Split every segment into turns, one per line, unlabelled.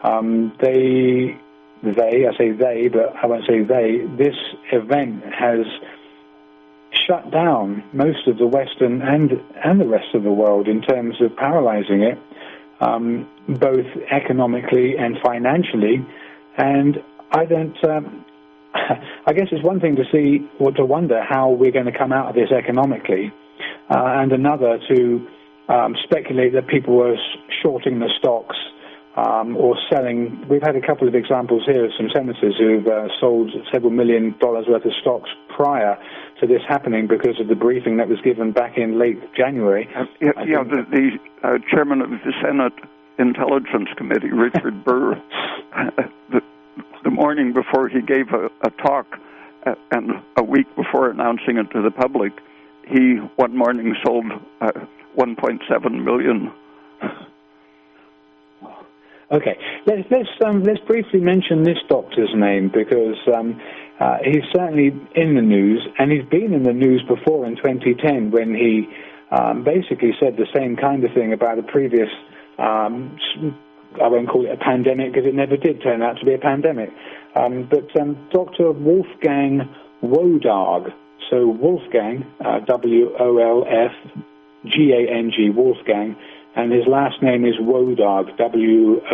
I say they, but I won't say they, this event has shut down most of the Western and the rest of the world in terms of paralyzing it, both economically and financially. And I don't, I guess it's one thing to see or to wonder how we're going to come out of this economically, and another to speculate that people are shorting the stocks or selling. We've had a couple of examples here of some senators who've sold several $1 million worth of stocks prior to this happening because of the briefing that was given back in late January.
The chairman of the Senate Intelligence Committee, Richard Burr, the morning before he gave a talk and a week before announcing it to the public, he one morning sold 1.7 million.
Okay, let's briefly mention this doctor's name because he's certainly in the news, and he's been in the news before in 2010 when he basically said the same kind of thing about a previous, I won't call it a pandemic because it never did turn out to be a pandemic, but Dr. Wolfgang Wodarg, so Wolfgang, W-O-L-F-G-A-N-G, Wolfgang, and his last name is Wodarg, W-O-D-A-R-G.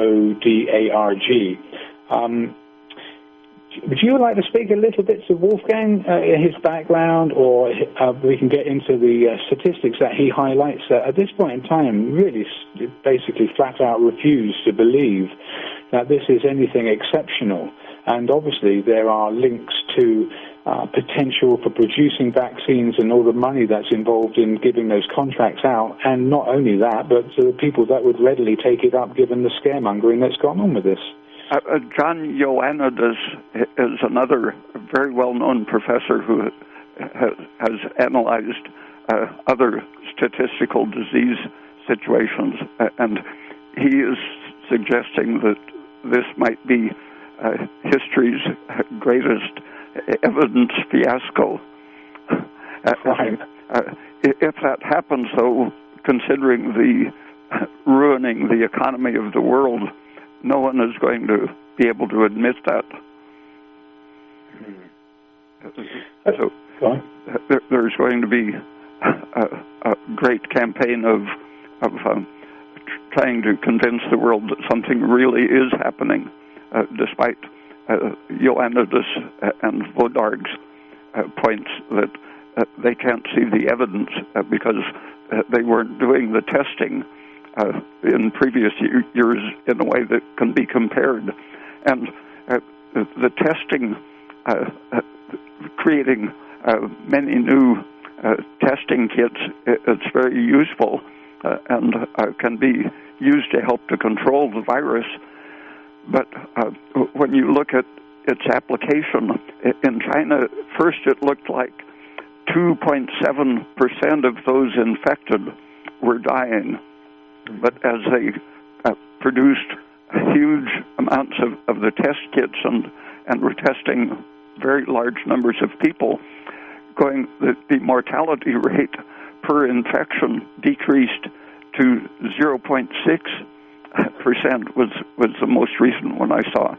Would you like to speak a little bit to Wolfgang, his background, or we can get into the statistics that he highlights that at this point in time really basically flat out refuse to believe that this is anything exceptional. And obviously there are links to potential for producing vaccines and all the money that's involved in giving those contracts out. And not only that, but the people that would readily take it up given the scaremongering that's gone on with this.
John Ioannidis is another very well-known professor who has analyzed other statistical disease situations, and he is suggesting that this might be history's greatest evidence fiasco. If that happens, though, considering the ruining the economy of the world, no one is going to be able to admit that. So there's going to be a great campaign of trying to convince the world that something really is happening, despite Ioannidis and Wodarg's points that they can't see the evidence because they weren't doing the testing in previous years in a way that can be compared. And the testing, creating many new testing kits, it's very useful and can be used to help to control the virus. But when you look at its application in China, first it looked like 2.7% of those infected were dying. But as they produced huge amounts of the test kits and were testing very large numbers of people, the mortality rate per infection decreased to 0.6% was the most recent one I saw.